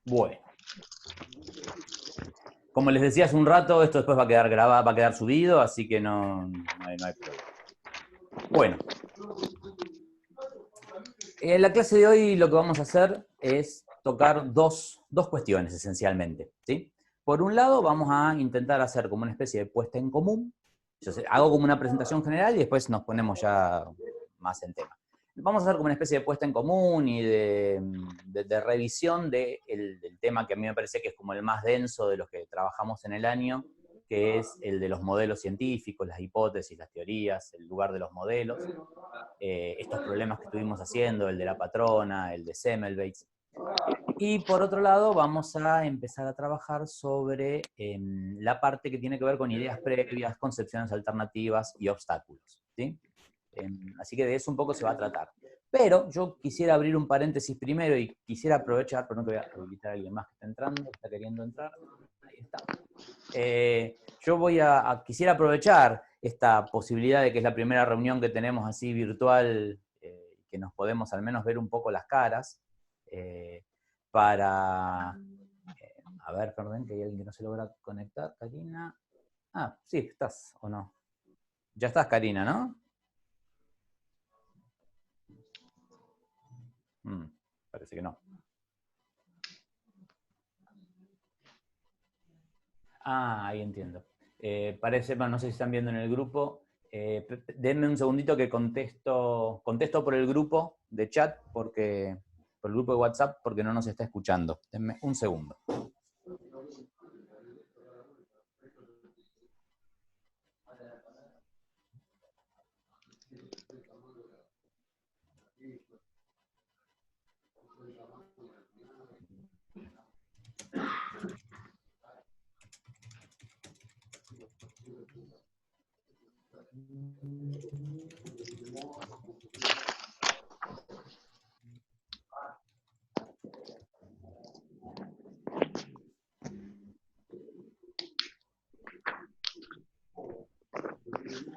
Bueno. Como les decía hace un rato, esto después va a quedar grabado, va a quedar subido, así que no hay problema. Bueno. En la clase de hoy lo que vamos a hacer es tocar dos cuestiones esencialmente, ¿sí? Por un lado, vamos a intentar hacer como una especie de puesta en común. Yo hago como una presentación general y después nos ponemos ya más en tema. Vamos a hacer como una especie de puesta en común y de revisión del tema que a mí me parece que es como el más denso de los que trabajamos en el año, que es el de los modelos científicos, las hipótesis, las teorías, el lugar de los modelos, estos problemas que estuvimos haciendo, el de la patrona, el de Semmelweis. Y por otro lado, vamos a empezar a trabajar sobre la parte que tiene que ver con ideas previas, concepciones alternativas y obstáculos, ¿sí? Así que de eso un poco se va a tratar. Pero yo quisiera abrir un paréntesis primero y quisiera aprovechar, perdón que voy a habilitar a alguien más que está entrando, que está queriendo entrar. Ahí está. Yo quisiera aprovechar esta posibilidad de que es la primera reunión que tenemos así virtual, que nos podemos al menos ver un poco las caras, para... a ver, perdón, que hay alguien que no se logra conectar. Karina. Ah, sí, estás, ¿o no? Ya estás, Karina, ¿no? Parece que no. Ah, ahí entiendo. Parece, no sé si están viendo en el grupo. Denme un segundito que contesto por el grupo de chat, por el grupo de WhatsApp, porque no nos está escuchando. Denme un segundo.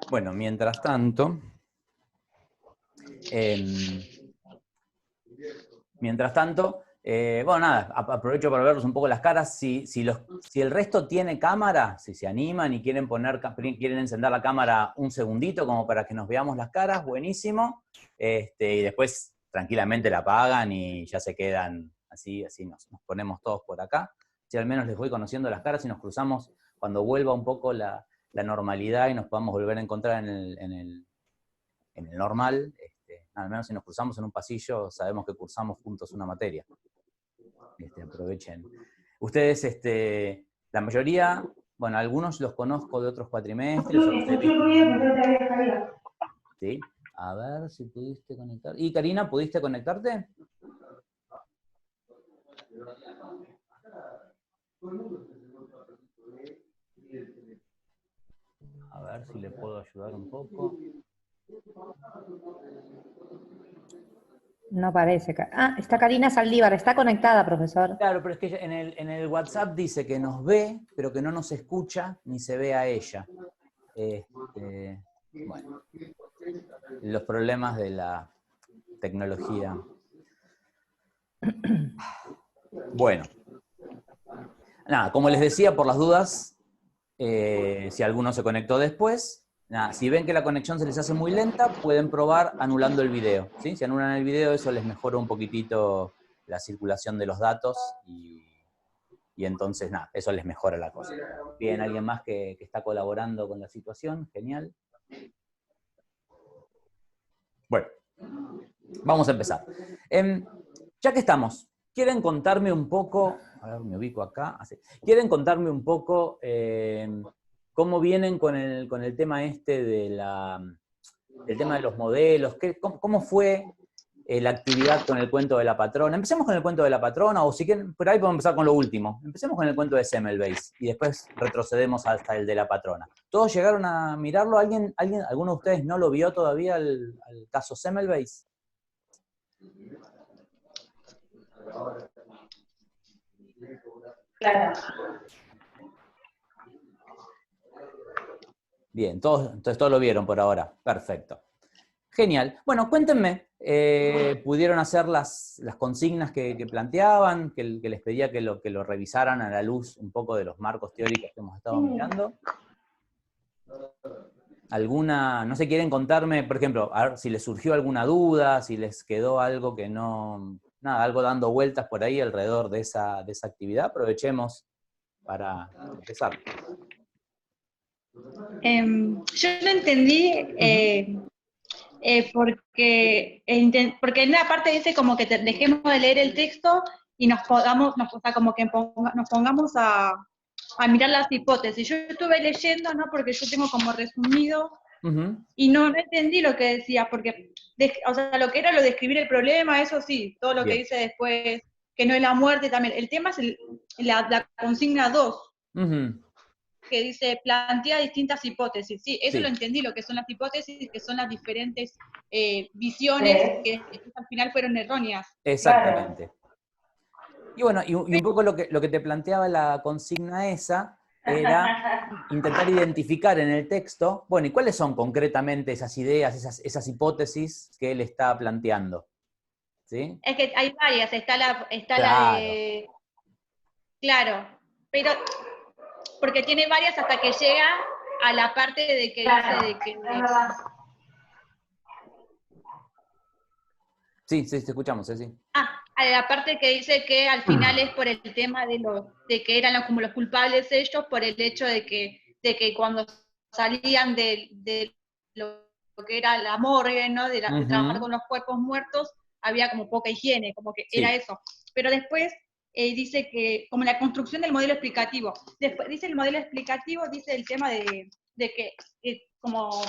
Bueno, mientras tanto, bueno, nada, aprovecho para verlos un poco las caras. Si el resto tiene cámara, si se animan y quieren encender la cámara un segundito como para que nos veamos las caras, buenísimo. Y después tranquilamente la apagan y ya se quedan así nos ponemos todos por acá. Si al menos les voy conociendo las caras y nos cruzamos cuando vuelva un poco la normalidad y nos podamos volver a encontrar en el normal. Al menos si nos cruzamos en un pasillo, sabemos que cursamos juntos una materia. Aprovechen. Ustedes, la mayoría, bueno, algunos los conozco de otros cuatrimestres. ¿Sí? A ver si pudiste conectar. ¿Y Karina, pudiste conectarte? A ver si le puedo ayudar un poco. No parece. Ah, está Karina Saldívar, está conectada, profesor. Claro, pero es que en el WhatsApp dice que nos ve, pero que no nos escucha ni se ve a ella. Bueno, los problemas de la tecnología. Bueno. Nada, como les decía, por las dudas, si alguno se conectó después, nada, si ven que la conexión se les hace muy lenta, pueden probar anulando el video, ¿sí? Si anulan el video, eso les mejora un poquitito la circulación de los datos y entonces, nada, eso les mejora la cosa. Bien, alguien más que está colaborando con la situación, genial. Bueno, vamos a empezar. Ya que estamos, ¿quieren contarme un poco? A ver, me ubico acá. Así. ¿Quieren contarme un poco cómo vienen con el tema del tema de los modelos? ¿Cómo fue la actividad con el cuento de la patrona? Empecemos con el cuento de la patrona, o si quieren, por ahí podemos empezar con lo último. Empecemos con el cuento de Semmelweis y después retrocedemos hasta el de la patrona. ¿Todos llegaron a mirarlo? ¿Alguno de ustedes no lo vio todavía al caso Semmelweis? Claro. Bien, entonces todos lo vieron por ahora. Perfecto. Genial. Bueno, cuéntenme, pudieron hacer las consignas que planteaban, que les pedía que lo revisaran a la luz un poco de los marcos teóricos que hemos estado mirando. ¿Alguna, no sé, quieren contarme, por ejemplo, a ver si les surgió alguna duda, si les quedó algo que no, nada, algo dando vueltas por ahí alrededor de esa actividad? Aprovechemos para empezar. Yo no entendí porque en una parte dice como que dejemos de leer el texto y nos pongamos a mirar las hipótesis. Yo estuve leyendo, ¿no? Porque yo tengo como resumido y no entendí lo que decía, porque o sea, lo que era lo de escribir el problema, eso sí, todo lo que dice después, que no es la muerte también. El tema es la consigna 2. Que dice, plantea distintas hipótesis. Sí, eso lo entendí, lo que son las hipótesis, que son las diferentes visiones que al final fueron erróneas. Exactamente. Y bueno, y un poco lo que te planteaba la consigna esa era intentar identificar en el texto, bueno, ¿y cuáles son concretamente esas ideas, esas hipótesis que él está planteando? ¿Sí? Es que hay varias, está la de... Claro, pero... Porque tiene varias hasta que llega a la parte de que dice de que... Sí, te escuchamos, sí. A la parte que dice que al final es por el tema de que eran como los culpables ellos, por el hecho de que cuando salían de lo que era la morgue, ¿no? De trabajar con los cuerpos muertos, había como poca higiene, como que era eso. Pero después dice que, como la construcción del modelo explicativo. Después dice el modelo explicativo, dice el tema de que como,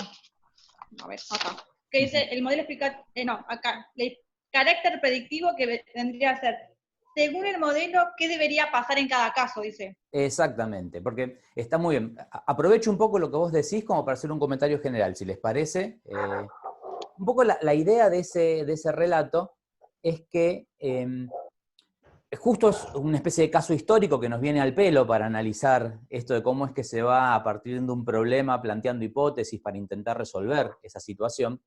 a ver, acá, que dice el modelo explicativo, acá, el carácter predictivo que vendría a ser, según el modelo, ¿qué debería pasar en cada caso? Dice. Exactamente, porque está muy bien. Aprovecho un poco lo que vos decís como para hacer un comentario general, si les parece. Un poco la idea de ese relato es que justo es una especie de caso histórico que nos viene al pelo para analizar esto de cómo es que se va a partir de un problema planteando hipótesis para intentar resolver esa situación.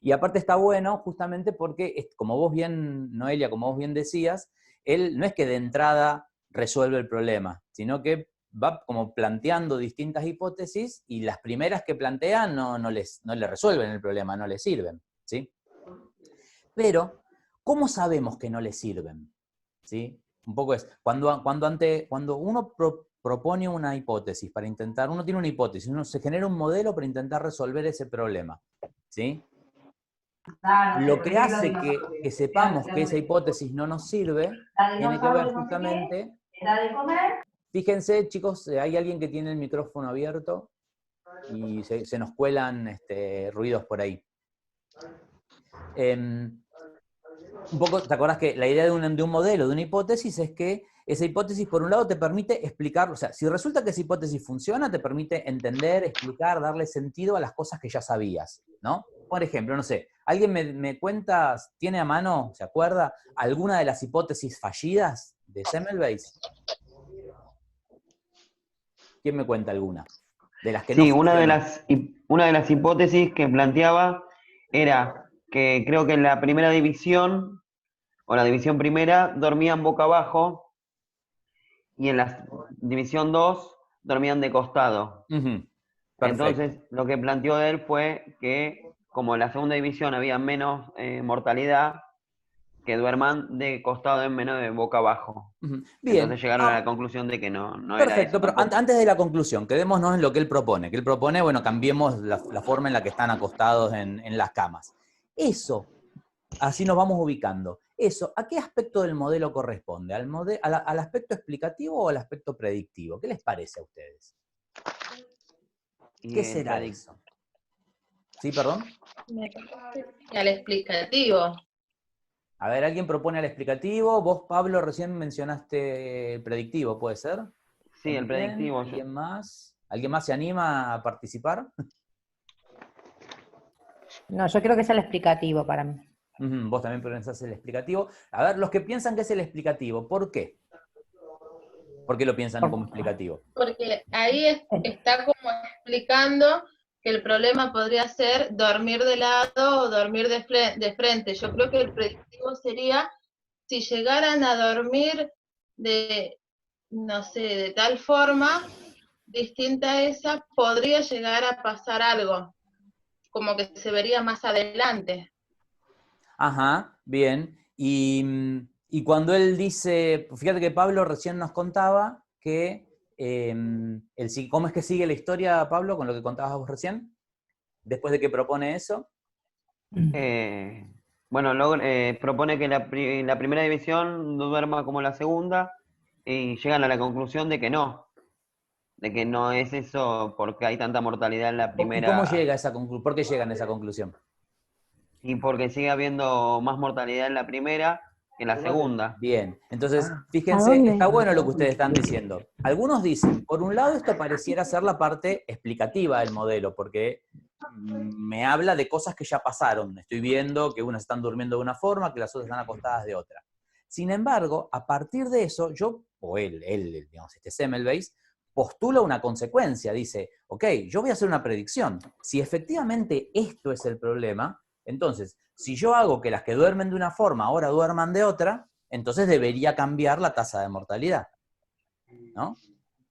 Y aparte está bueno justamente porque, como vos bien, Noelia, como vos bien decías, él no es que de entrada resuelve el problema, sino que va como planteando distintas hipótesis y las primeras que plantea no le resuelven el problema, no le sirven, ¿sí? Pero, ¿cómo sabemos que no le sirven? ¿Sí? Un poco es, cuando uno propone una hipótesis para intentar, uno tiene una hipótesis, uno se genera un modelo para intentar resolver ese problema, ¿sí? Lo que hace que sepamos que esa hipótesis no nos sirve, tiene que ver justamente... Fíjense, chicos, hay alguien que tiene el micrófono abierto y se nos cuelan ruidos por ahí. Un poco, ¿te acordás que la idea de un modelo, de una hipótesis, es que esa hipótesis, por un lado, te permite explicar, o sea, si resulta que esa hipótesis funciona, te permite entender, explicar, darle sentido a las cosas que ya sabías, ¿no? Por ejemplo, no sé, ¿alguien me cuenta, tiene a mano, se acuerda, alguna de las hipótesis fallidas de Semmelweis? ¿Quién me cuenta alguna? De las que sí, no una de funcionó. las hipótesis que planteaba era que creo que en la primera división, o la división primera, dormían boca abajo, y en la división 2 dormían de costado. Entonces, lo que planteó él fue que, como en la segunda división había menos mortalidad, que duerman de costado en menos de boca abajo. Bien. Entonces llegaron a la conclusión de que no era eso. Perfecto, pero antes de la conclusión, quedémonos en lo que él propone. Que él propone, bueno, cambiemos la forma en la que están acostados en las camas. Eso, así nos vamos ubicando. Eso, ¿a qué aspecto del modelo corresponde? ¿Al aspecto explicativo o al aspecto predictivo? ¿Qué les parece a ustedes? ¿Qué será eso? ¿Sí, perdón? Al explicativo. A ver, ¿alguien propone el explicativo? Vos, Pablo, recién mencionaste el predictivo, ¿puede ser? Sí, el predictivo. ¿Alguien más? ¿Alguien más se anima a participar? No, yo creo que es el explicativo para mí. Vos también pensás el explicativo. A ver, los que piensan que es el explicativo, ¿por qué? ¿Por qué lo piensan como explicativo? Porque ahí está como explicando que el problema podría ser dormir de lado o dormir de frente. Yo creo que el predictivo sería si llegaran a dormir de, no sé, de tal forma distinta a esa, podría llegar a pasar algo, como que se vería más adelante. Ajá, bien. Y cuando él dice, fíjate que Pablo recién nos contaba que, ¿cómo es que sigue la historia, Pablo, con lo que contabas vos recién? Después de que propone eso. Bueno, luego propone que la primera división no duerma como la segunda y llegan a la conclusión de que no es eso porque hay tanta mortalidad en la ¿Y cómo primera llega a esa conclusión? ¿Por qué llegan a esa conclusión? y porque sigue habiendo más mortalidad en la primera que en la segunda. Bien, entonces, ¿A fíjense, dónde? está bueno lo que ustedes están diciendo. Algunos dicen, por un lado, esto pareciera ser la parte explicativa del modelo, porque me habla de cosas que ya pasaron. Estoy viendo que unas están durmiendo de una forma, que las otras están acostadas de otra. Sin embargo, a partir de eso, él digamos, Semmelweis, postula una consecuencia. Dice, ok, yo voy a hacer una predicción. Si efectivamente esto es el problema, entonces, si yo hago que las que duermen de una forma ahora duerman de otra, entonces debería cambiar la tasa de mortalidad, ¿no?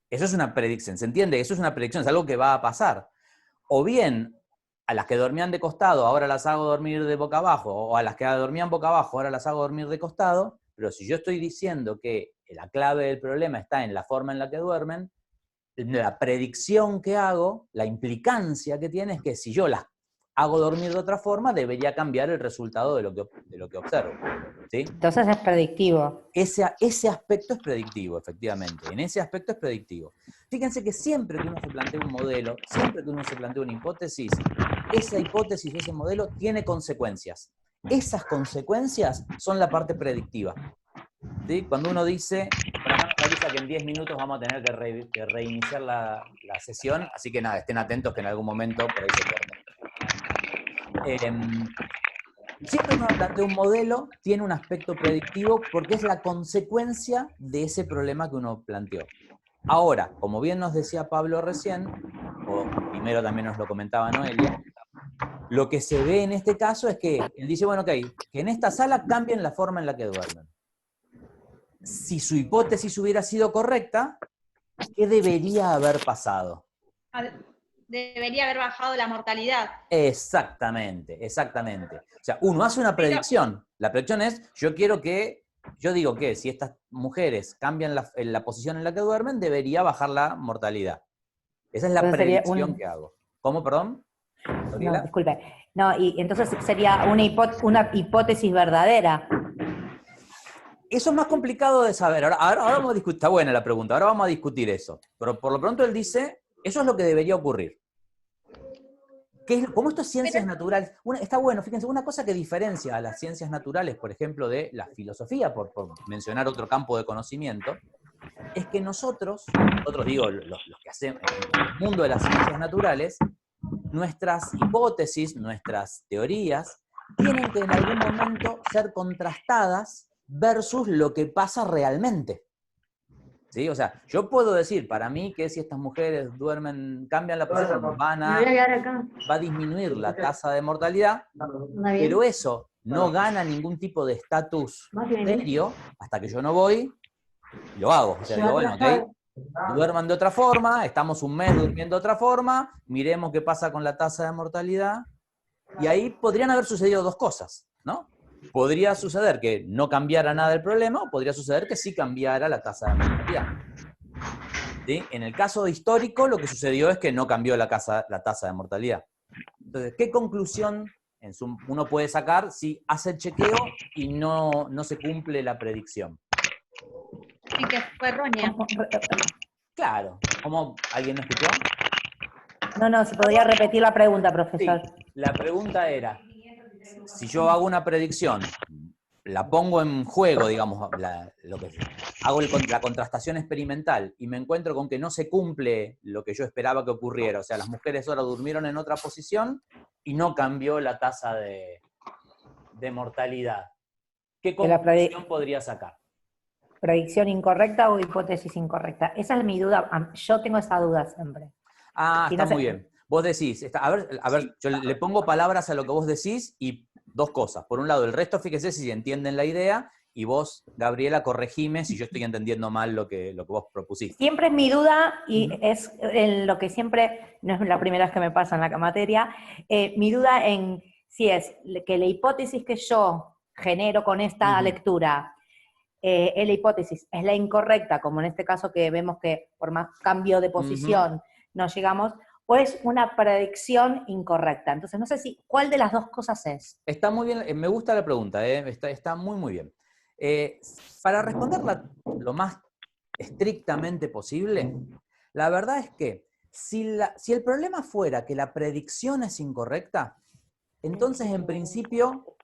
Eso es una predicción, ¿se entiende? Eso es una predicción, es algo que va a pasar. O bien, a las que dormían de costado ahora las hago dormir de boca abajo, o a las que dormían boca abajo ahora las hago dormir de costado, pero si yo estoy diciendo que la clave del problema está en la forma en la que duermen, la predicción que hago, la implicancia que tiene es que si yo las hago dormir de otra forma, debería cambiar el resultado de lo que observo. ¿Sí? Entonces es predictivo. Ese aspecto es predictivo, efectivamente. En ese aspecto es predictivo. Fíjense que siempre que uno se plantea un modelo, siempre que uno se plantea una hipótesis, esa hipótesis, ese modelo tiene consecuencias. Esas consecuencias son la parte predictiva. ¿Sí? Cuando uno dice, por acá nos avisa que en 10 minutos vamos a tener que reiniciar la sesión, así que nada, estén atentos que en algún momento por ahí se corta. Siempre que uno plantea un modelo, tiene un aspecto predictivo porque es la consecuencia de ese problema que uno planteó. Ahora, como bien nos decía Pablo recién, o primero también nos lo comentaba Noelia, lo que se ve en este caso es que él dice, bueno, ok, que en esta sala cambien la forma en la que duermen. Si su hipótesis hubiera sido correcta, ¿qué debería haber pasado? Debería haber bajado la mortalidad. Exactamente, exactamente. O sea, uno hace una predicción. La predicción es, yo digo que si estas mujeres cambian la posición en la que duermen, debería bajar la mortalidad. Esa es la Entonces sería predicción que hago. ¿Cómo, perdón? No, ¿Gabriela? disculpe. No, y entonces sería una hipótesis verdadera. Eso es más complicado de saber. Ahora vamos a discutir, está buena la pregunta, ahora vamos a discutir eso. Pero por lo pronto él dice, eso es lo que debería ocurrir. Como esto es ciencias naturales, está bueno, fíjense, una cosa que diferencia a las ciencias naturales, por ejemplo, de la filosofía, por mencionar otro campo de conocimiento, es que nosotros digo, los que hacemos en el mundo de las ciencias naturales, nuestras hipótesis, nuestras teorías, tienen que en algún momento ser contrastadas versus lo que pasa realmente. ¿Sí? O sea, yo puedo decir, para mí, que si estas mujeres cambian la posición, va a disminuir la tasa de mortalidad, pero eso no gana ningún tipo de estatus serio hasta que yo no voy y lo hago. O sea, digo, bueno, ok, duerman de otra forma, estamos un mes durmiendo de otra forma, miremos qué pasa con la tasa de mortalidad, y ahí podrían haber sucedido dos cosas, ¿no? Podría suceder que no cambiara nada el problema, o podría suceder que sí cambiara la tasa de mortalidad. ¿Sí? En el caso histórico, lo que sucedió es que no cambió la tasa de mortalidad. Entonces, ¿qué conclusión uno puede sacar si hace el chequeo y no se cumple la predicción? Y que fue errónea. Claro. ¿Cómo? ¿Alguien me escuchó? No, se podría repetir la pregunta, profesor. Sí, la pregunta era, si yo hago una predicción, la pongo en juego, digamos, hago la contrastación experimental y me encuentro con que no se cumple lo que yo esperaba que ocurriera, o sea, las mujeres ahora durmieron en otra posición y no cambió la tasa de mortalidad. ¿Qué conclusión podría sacar? ¿Predicción incorrecta o hipótesis incorrecta? Esa es mi duda. Yo tengo esa duda siempre. Ah, Si está no muy bien. Vos decís, a ver, yo le pongo palabras a lo que vos decís y dos cosas. Por un lado, el resto, fíjese si entienden la idea, y vos, Gabriela, corregime si yo estoy entendiendo mal lo que vos propusiste. Siempre es mi duda, y es en lo que siempre, no es la primera vez que me pasa en la materia, mi duda en si es que la hipótesis que yo genero con esta lectura, la hipótesis es la incorrecta, como en este caso que vemos que por más cambio de posición no llegamos, o es una predicción incorrecta. Entonces, no sé cuál de las dos cosas es. Está muy bien, me gusta la pregunta, está muy, muy bien. Para responderla lo más estrictamente posible, la verdad es que si el problema fuera que la predicción es incorrecta, entonces en principio,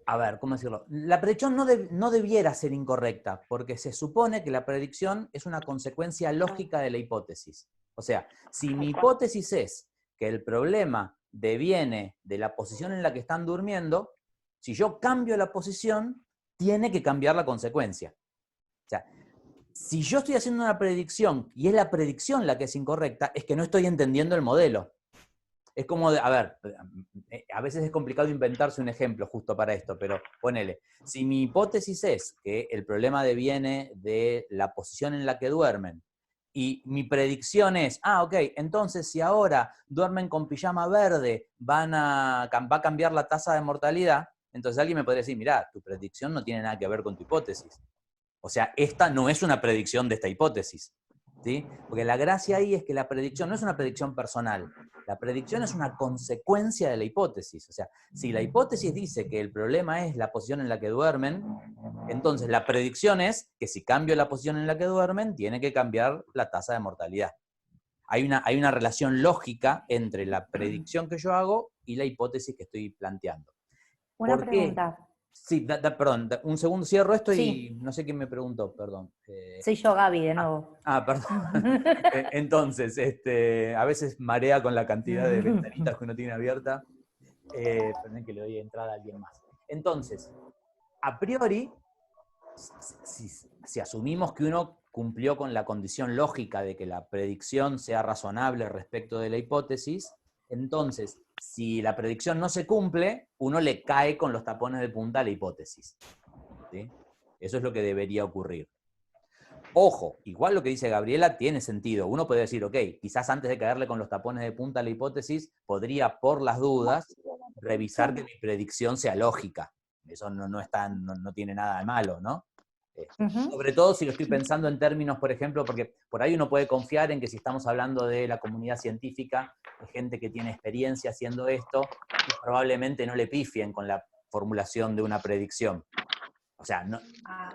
a ver, ¿cómo decirlo? La predicción no debiera ser incorrecta, porque se supone que la predicción es una consecuencia lógica de la hipótesis. O sea, si mi hipótesis es que el problema deviene de la posición en la que están durmiendo, si yo cambio la posición, tiene que cambiar la consecuencia. O sea, si yo estoy haciendo una predicción y es la predicción la que es incorrecta, es que no estoy entendiendo el modelo. Es como, a ver, a veces es complicado inventarse un ejemplo justo para esto, pero ponele, si mi hipótesis es que el problema deviene de la posición en la que duermen, y mi predicción es, ok, entonces si ahora duermen con pijama verde, va a cambiar la tasa de mortalidad, entonces alguien me podría decir, mirá, tu predicción no tiene nada que ver con tu hipótesis. O sea, esta no es una predicción de esta hipótesis, ¿sí? Porque la gracia ahí es que la predicción no es una predicción personal, la predicción es una consecuencia de la hipótesis. O sea, si la hipótesis dice que el problema es la posición en la que duermen, entonces la predicción es que si cambio la posición en la que duermen, tiene que cambiar la tasa de mortalidad. Hay una relación lógica entre la predicción que yo hago y la hipótesis que estoy planteando. Una ¿Por qué? pregunta. Sí, perdón, un segundo, cierro esto y Sí. no sé quién me preguntó, perdón. Soy yo, Gaby, de nuevo. Perdón. Entonces, a veces marea con la cantidad de ventanitas que uno tiene abierta. Perdón que le doy entrada a alguien más. Entonces, a priori, si asumimos que uno cumplió con la condición lógica de que la predicción sea razonable respecto de la hipótesis, entonces, si la predicción no se cumple, uno le cae con los tapones de punta a la hipótesis, ¿sí? Eso es lo que debería ocurrir. Ojo, igual lo que dice Gabriela tiene sentido. Uno puede decir, ok, quizás antes de caerle con los tapones de punta a la hipótesis, podría, por las dudas, revisar que mi predicción sea lógica. Eso no tiene nada de malo, ¿no? Sobre todo si lo estoy pensando en términos, por ejemplo, porque por ahí uno puede confiar en que si estamos hablando de la comunidad científica, de gente que tiene experiencia haciendo esto, y probablemente no le pifien con la formulación de una predicción. O sea,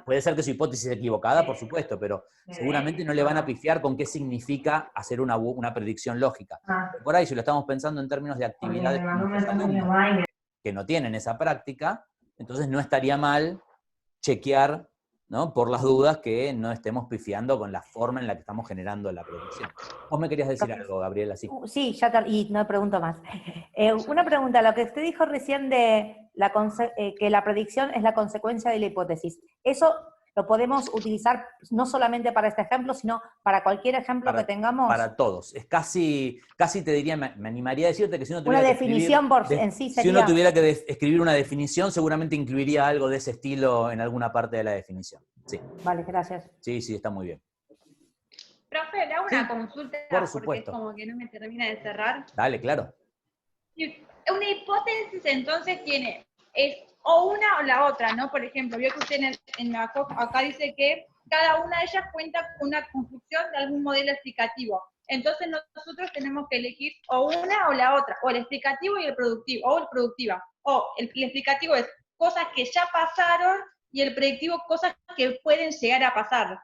puede ser que su hipótesis es equivocada, por supuesto, pero seguramente no le van a pifiar con qué significa hacer una predicción lógica. Por ahí, si lo estamos pensando en términos de actividades con los alumnos que no tienen esa práctica, entonces no estaría mal chequear, ¿no?, por las dudas, que no estemos pifiando con la forma en la que estamos generando la predicción. Vos me querías decir algo, Gabriela, sí. Sí, y no pregunto más. Una pregunta, lo que usted dijo recién de que la predicción es la consecuencia de la hipótesis, ¿eso lo podemos utilizar no solamente para este ejemplo, sino para cualquier ejemplo que tengamos? Para todos. Es casi te diría, me animaría a decirte que si uno tuviera en sí sería... Si uno tuviera que escribir una definición, seguramente incluiría algo de ese estilo en alguna parte de la definición. Sí. Vale, gracias. Sí, está muy bien. Profe, le hago una consulta por porque supuesto. es como que no me termina de cerrar. Dale, claro. Una hipótesis entonces es o una o la otra, ¿no? Por ejemplo, vio que usted acá dice que cada una de ellas cuenta con una construcción de algún modelo explicativo. Entonces nosotros tenemos que elegir o una o la otra, o el explicativo y el productivo, o el productiva. O el explicativo es cosas que ya pasaron y el predictivo cosas que pueden llegar a pasar.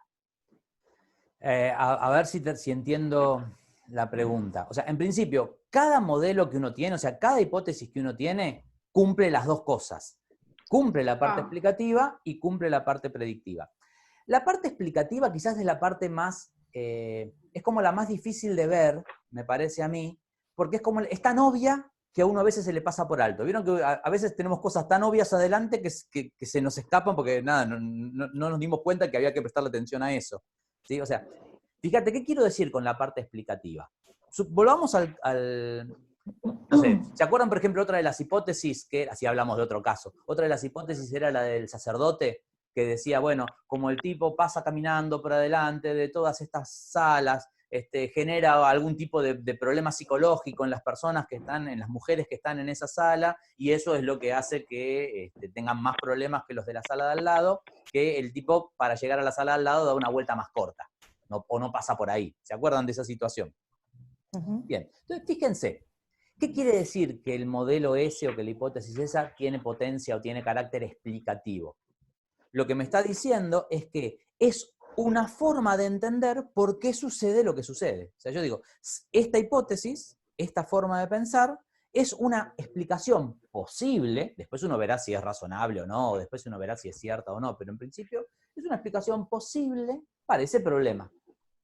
A ver si entiendo la pregunta. O sea, en principio, cada modelo que uno tiene, o sea, cada hipótesis que uno tiene, cumple las dos cosas. Cumple la parte explicativa y cumple la parte predictiva. La parte explicativa quizás es la parte más, es como la más difícil de ver, me parece a mí, porque es tan obvia que a uno a veces se le pasa por alto. ¿Vieron que a veces tenemos cosas tan obvias adelante que se nos escapan porque nada, no nos dimos cuenta que había que prestarle atención a eso? ¿Sí? O sea, Fíjate, ¿qué quiero decir con la parte explicativa? Volvamos no sé, ¿se acuerdan, por ejemplo, otra de las hipótesis, que así hablamos de otro caso, otra de las hipótesis era la del sacerdote, que decía, bueno, como el tipo pasa caminando por adelante de todas estas salas, genera algún tipo de problema psicológico en las personas que están, en las mujeres que están en esa sala, y eso es lo que hace que tengan más problemas que los de la sala de al lado, que el tipo para llegar a la sala de al lado da una vuelta más corta, o no pasa por ahí. ¿Se acuerdan de esa situación? Bien, entonces fíjense, ¿qué quiere decir que el modelo ese o que la hipótesis esa tiene potencia o tiene carácter explicativo? Lo que me está diciendo es que es una forma de entender por qué sucede lo que sucede. O sea, yo digo, esta hipótesis, esta forma de pensar, es una explicación posible, después uno verá si es razonable o no, o después uno verá si es cierta o no, pero en principio es una explicación posible para ese problema,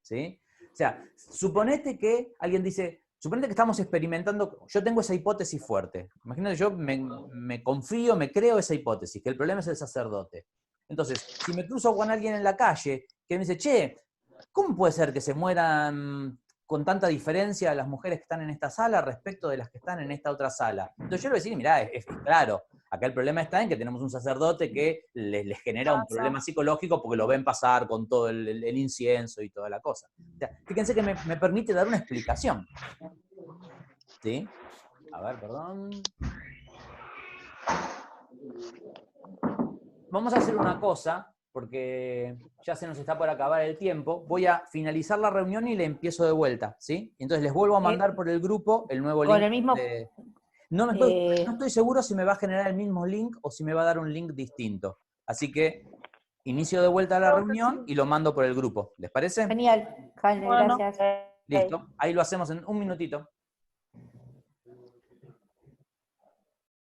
¿sí? O sea, suponete que alguien dice, suponete que estamos experimentando, yo tengo esa hipótesis fuerte, imagínate, yo me confío, me creo esa hipótesis, que el problema es el sacerdote. Entonces, si me cruzo con alguien en la calle que me dice, che, ¿cómo puede ser que se mueran con tanta diferencia las mujeres que están en esta sala respecto de las que están en esta otra sala? Entonces yo le voy a decir, mirá, es claro, acá el problema está en que tenemos un sacerdote que les genera un problema psicológico porque lo ven pasar con todo el incienso y toda la cosa. O sea, fíjense que me permite dar una explicación. ¿Sí? A ver, perdón. Vamos a hacer una cosa, porque ya se nos está por acabar el tiempo. Voy a finalizar la reunión y le empiezo de vuelta, ¿sí? Entonces les vuelvo a mandar por el grupo el nuevo link. Con el mismo... No estoy seguro si me va a generar el mismo link o si me va a dar un link distinto. Así que inicio de vuelta la reunión y lo mando por el grupo. ¿Les parece? Genial, Jaime, Bueno. gracias. Listo. Ahí lo hacemos en un minutito.